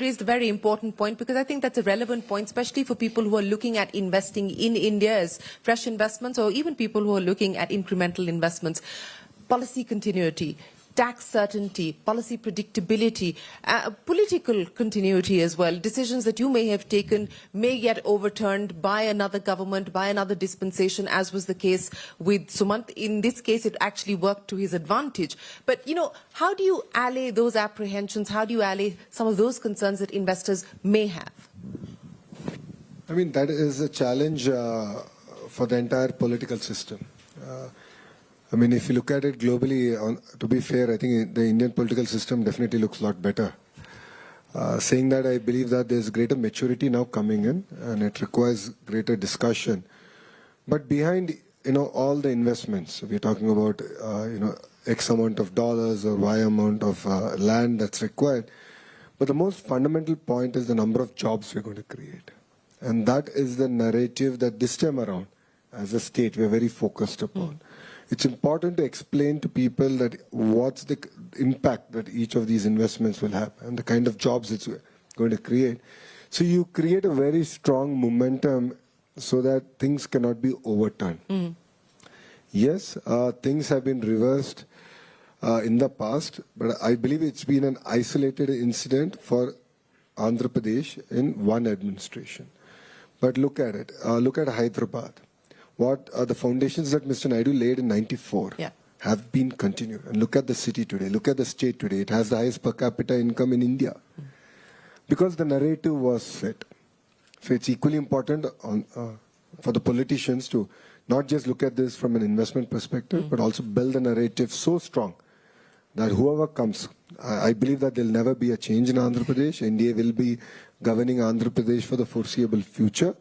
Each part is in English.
raised a very important point, because I think that's a relevant point, especially for people who are looking at investing in India as fresh investments, or even people who are looking at incremental investments. Policy continuity, tax certainty, policy predictability, political continuity as well. Decisions that you may have taken may get overturned by another government, by another dispensation, as was the case with Sumant. In this case, it actually worked to his advantage. But, you know, how do you allay those apprehensions? How do you allay some of those concerns that investors may have? I mean, that is a challenge for the entire political system. I mean, if you look at it globally, to be fair, I think the Indian political system definitely looks a lot better. Saying that, I believe that there's greater maturity now coming in, and it requires greater discussion. But behind, you know, all the investments, we're talking about, you know, X amount of dollars or Y amount of land that's required. But the most fundamental point is the number of jobs we're going to create. And that is the narrative that this time around, as a state, we're very focused upon. It's important to explain to people that what's the impact that each of these investments will have and the kind of jobs it's going to create. So you create a very strong momentum so that things cannot be overturned. Yes, things have been reversed in the past, but I believe it's been an isolated incident for Andhra Pradesh in one administration. But look at it. Look at Hyderabad. What are the foundations that Mr. Naidu laid in '94 have been continued. And look at the city today. Look at the state today. It has the highest per capita income in India. Because the narrative was set. So it's equally important for the politicians to not just look at this from an investment perspective, but also build a narrative so strong that whoever comes, I believe that there'll never be a change in Andhra Pradesh. India will be governing Andhra Pradesh for the foreseeable future.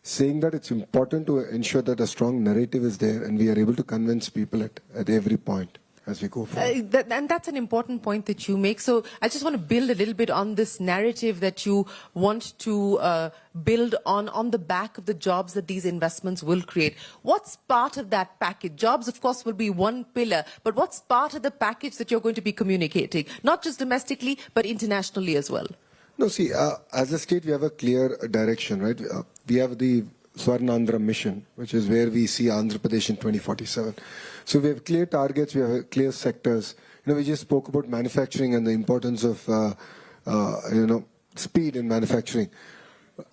Saying that it's important to ensure that a strong narrative is there and we are able to convince people at every point as we go forward. And that's an important point that you make. So I just want to build a little bit on this narrative that you want to build on the back of the jobs that these investments will create. What's part of that package? Jobs, of course, will be one pillar, but what's part of the package that you're going to be communicating? Not just domestically, but internationally as well. No, see, as a state, we have a clear direction, right? We have the Swarnandhra mission, which is where we see Andhra Pradesh in 2047. So we have clear targets, we have clear sectors. You know, we just spoke about manufacturing and the importance of, you know, speed in manufacturing.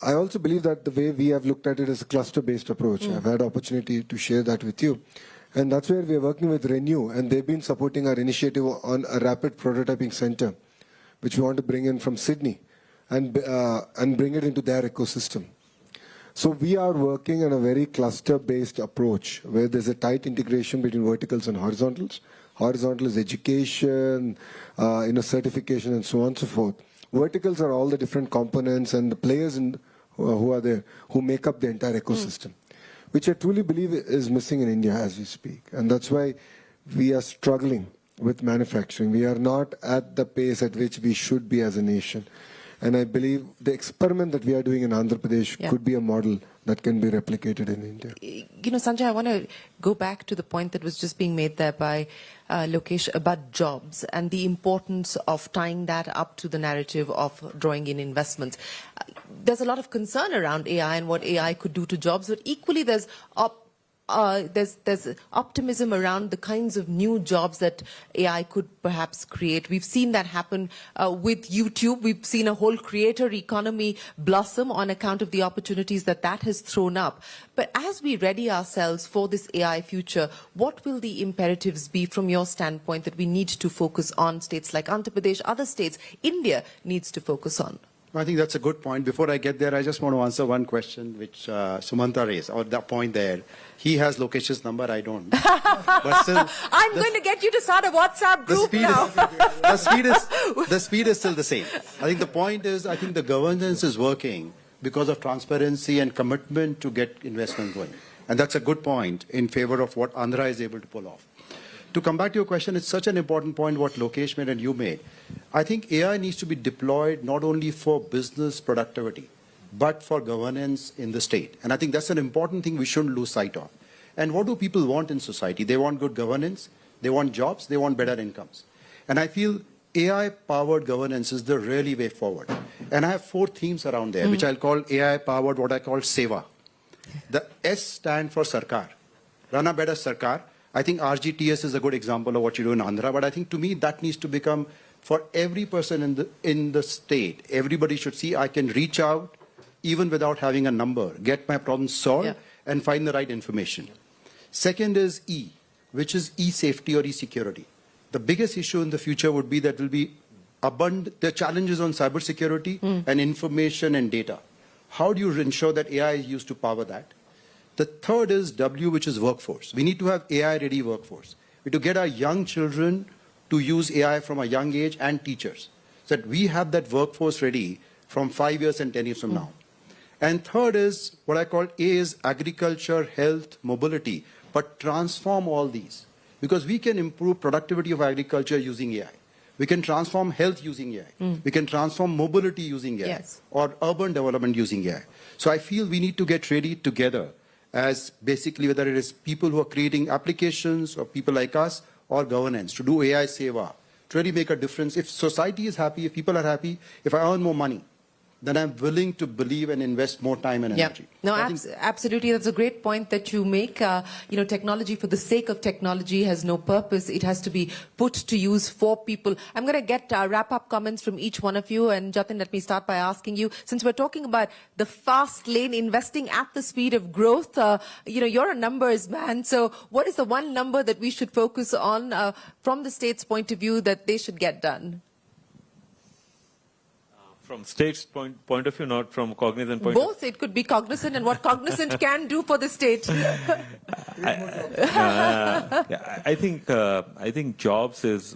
I also believe that the way we have looked at it is a cluster-based approach. I've had opportunity to share that with you. And that's where we are working with Renew, and they've been supporting our initiative on a rapid prototyping center, which we want to bring in from Sydney and bring it into their ecosystem. So we are working on a very cluster-based approach where there's a tight integration between verticals and horizontals. Horizontal is education, you know, certification, and so on and so forth. Verticals are all the different components and the players who are there who make up the entire ecosystem, which I truly believe is missing in India as we speak. And that's why we are struggling with manufacturing. We are not at the pace at which we should be as a nation. And I believe the experiment that we are doing in Andhra Pradesh could be a model that can be replicated in India. You know, Sanjay, I want to go back to the point that was just being made there by Lokesh about jobs and the importance of tying that up to the narrative of drawing in investments. There's a lot of concern around AI and what AI could do to jobs, but equally there's optimism around the kinds of new jobs that AI could perhaps create. We've seen that happen with YouTube. We've seen a whole creator economy blossom on account of the opportunities that has thrown up. But as we ready ourselves for this AI future, what will the imperatives be from your standpoint that we need to focus on, states like Andhra Pradesh, other states, India needs to focus on? I think that's a good point. Before I get there, I just want to answer one question which Sumanta raised, or the point there. He has Lokesh's number, I don't. But still, I'm going to get you to start a WhatsApp group now. The speed is still the same. I think the point is, I think the governance is working because of transparency and commitment to get investment going. And that's a good point in favor of what Andhra is able to pull off. To come back to your question, it's such an important point what Lokesh made and you made. I think AI needs to be deployed not only for business productivity, but for governance in the state. And I think that's an important thing we shouldn't lose sight of. And what do people want in society? They want good governance, they want jobs, they want better incomes. And I feel AI-powered governance is the really way forward. And I have 4 themes around there, which I'll call AI-powered, what I call Seva. The S stand for Sarkar. Run a better Sarkar. I think RGTS is a good example of what you do in Andhra, but I think to me that needs to become, for every person in the state, everybody should see I can reach out even without having a number, get my problem solved, and find the right information. Second is E, which is e-safety or e-security. The biggest issue in the future would be that will be the challenges on cybersecurity and information and data. How do you ensure that AI is used to power that? The third is W, which is workforce. We need to have AI-ready workforce. We need to get our young children to use AI from a young age, and teachers, so that we have that workforce ready from 5 years and 10 years from now. And third is what I call A is agriculture, health, mobility, but transform all these. Because we can improve productivity of agriculture using AI. We can transform health using AI. We can transform mobility using AI, or urban development using AI. So I feel we need to get ready together as basically whether it is people who are creating applications or people like us or governance to do AI Seva, to really make a difference. If society is happy, if people are happy, if I earn more money, then I'm willing to believe and invest more time and energy. No, absolutely. That's a great point that you make. Technology for the sake of technology has no purpose. It has to be put to use for people. I'm going to get wrap-up comments from each one of you. And Jatin, let me start by asking you, since we're talking about the fast lane, investing at the speed of growth, you're a numbers man. So what is the one number that we should focus on from the state's point of view that they should get done? From state's point of view, not from Cognizant point of view? Both. It could be Cognizant and what Cognizant can do for the state. I think jobs is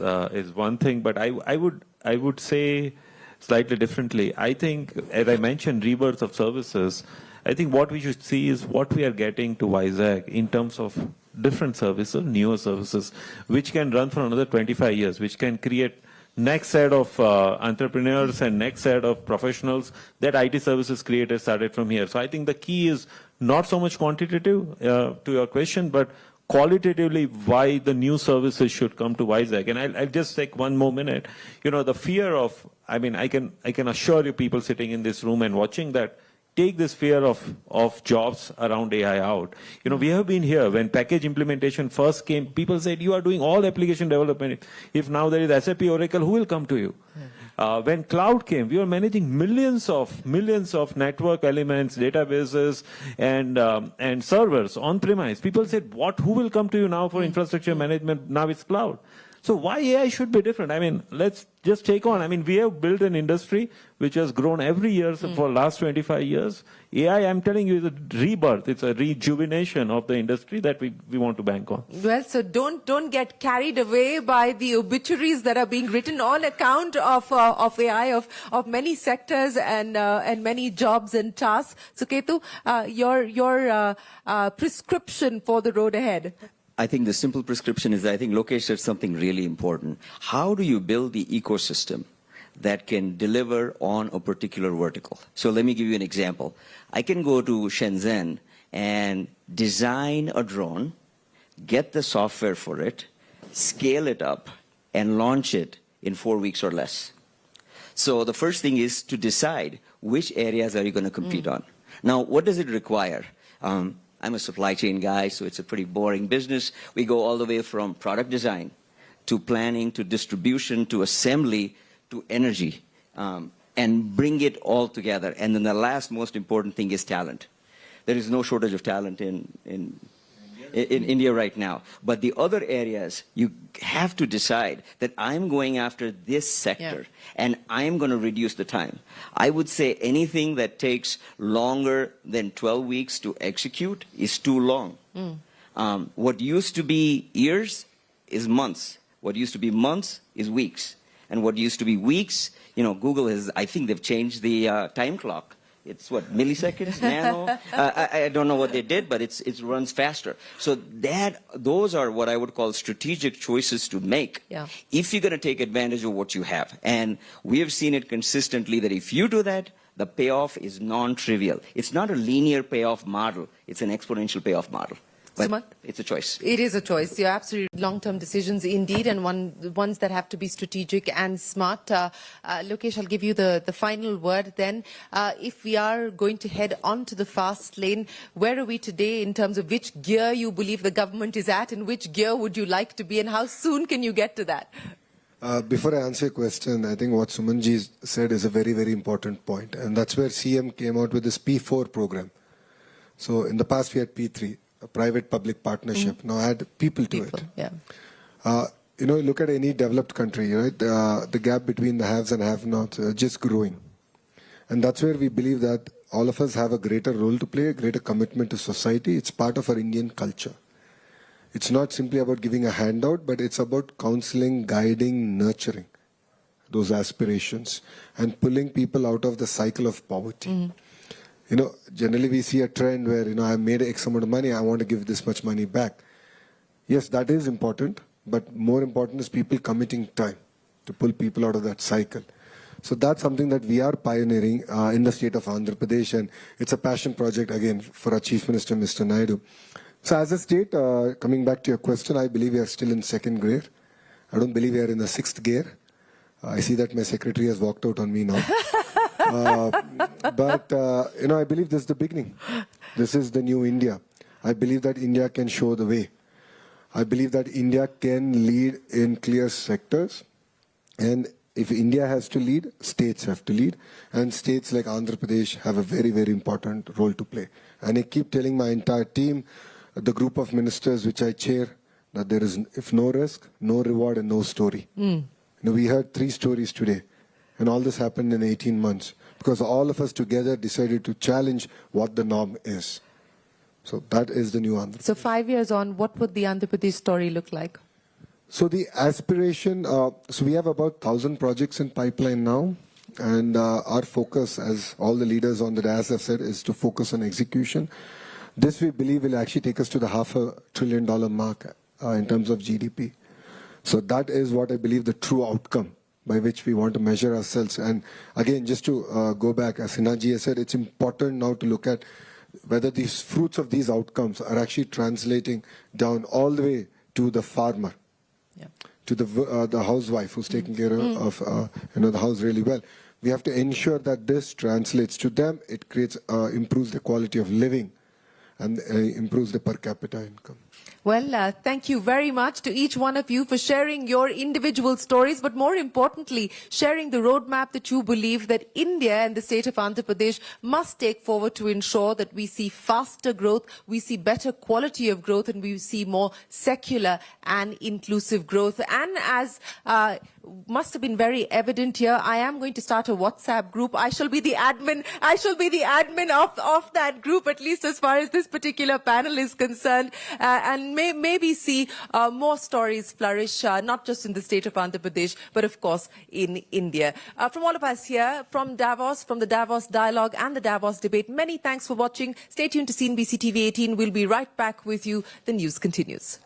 one thing, but I would say slightly differently. I think, as I mentioned, rebirth of services. I think what we should see is what we are getting to Vizag in terms of different services, newer services, which can run for another 25 years, which can create next set of entrepreneurs and next set of professionals that IT services creators started from here. So I think the key is not so much quantitative to your question, but qualitatively why the new services should come to Vizag. And I'll just take one more minute. The fear of, I can assure you people sitting in this room and watching that, take this fear of jobs around AI out. We have been here when package implementation first came, people said, you are doing all application development. If now there is SAP Oracle, who will come to you? When cloud came, we were managing millions of network elements, databases, and servers on premise. People said, who will come to you now for infrastructure management? Now it's cloud. So why AI should be different? Let's just take on. We have built an industry which has grown every year for the last 25 years. AI, I'm telling you, is a rebirth. It's a rejuvenation of the industry that we want to bank on. Well, so don't get carried away by the obituaries that are being written on account of AI, of many sectors and many jobs and tasks. So Ketu, your prescription for the road ahead. I think the simple prescription is, I think Lokesh said something really important. How do you build the ecosystem that can deliver on a particular vertical? So let me give you an example. I can go to Shenzhen and design a drone, get the software for it, scale it up, and launch it in 4 weeks or less. So the first thing is to decide which areas are you going to compete on. Now, what does it require? I'm a supply chain guy, so it's a pretty boring business. We go all the way from product design to planning to distribution to assembly to energy and bring it all together. And then the last most important thing is talent. There is no shortage of talent in India right now. But the other areas, you have to decide that I'm going after this sector and I'm going to reduce the time. I would say anything that takes longer than 12 weeks to execute is too long. What used to be years is months. What used to be months is weeks. And what used to be weeks, Google has, I think they've changed the time clock. It's what, milliseconds, nano? I don't know what they did, but it runs faster. So those are what I would call strategic choices to make if you're going to take advantage of what you have. And we have seen it consistently that if you do that, the payoff is non-trivial. It's not a linear payoff model. It's an exponential payoff model. But Sumant? it's a choice. It is a choice. You're absolutely long-term decisions indeed, and ones that have to be strategic and smart. Lokesh, I'll give you the final word then. If we are going to head on to the fast lane, where are we today in terms of which gear you believe the government is at, and which gear would you like to be, and how soon can you get to that? Before I answer your question, I think what Sumanji said is a very, very important point. And that's where CM came out with this P4 program. So in the past, we had P3, a private-public partnership. Now add people to it. Yeah. Look at any developed country, right? The gap between the haves and have-nots are just growing. And that's where we believe that all of us have a greater role to play, a greater commitment to society. It's part of our Indian culture. It's not simply about giving a handout, but it's about counseling, guiding, nurturing those aspirations and pulling people out of the cycle of poverty. Generally we see a trend where, I made X amount of money, I want to give this much money back. Yes, that is important, but more important is people committing time to pull people out of that cycle. So that's something that we are pioneering in the state of Andhra Pradesh, and it's a passion project again for our Chief Minister, Mr. Naidu. So as a state, coming back to your question, I believe we are still in second gear. I don't believe we are in the sixth gear. I see that my secretary has walked out on me now. But I believe this is the beginning. This is the new India. I believe that India can show the way. I believe that India can lead in clear sectors. And if India has to lead, states have to lead. And states like Andhra Pradesh have a very, very important role to play. And I keep telling my entire team, the group of ministers which I chair, that there is, if no risk, no reward and no story. We heard 3 stories today, and all this happened in 18 months because all of us together decided to challenge what the norm is. So that is the new Andhra. So 5 years on, what would the Andhra Pradesh story look like? So the aspiration, so we have about 1,000 projects in pipeline now, and our focus, as all the leaders on the dais have said, is to focus on execution. This, we believe, will actually take us to the $500 billion mark in terms of GDP. So that is what I believe the true outcome by which we want to measure ourselves. And again, just to go back, as Sinaji has said, it's important now to look at whether these fruits of these outcomes are actually translating down all the way to the farmer, to the housewife who's taking care of the house really well. We have to ensure that this translates to them. It creates, improves the quality of living and improves the per capita income. Well, thank you very much to each one of you for sharing your individual stories, but more importantly, sharing the roadmap that you believe that India and the state of Andhra Pradesh must take forward to ensure that we see faster growth, we see better quality of growth, and we see more secular and inclusive growth. And as must have been very evident here, I am going to start a WhatsApp group. I shall be the admin. I shall be the admin of that group, at least as far as this particular panel is concerned, and maybe see more stories flourish, not just in the state of Andhra Pradesh, but of course in India. From all of us here, from Davos, from the Davos Dialogue and the Davos Debate, many thanks for watching. Stay tuned to CNBC TV 18. We'll be right back with you. The news continues.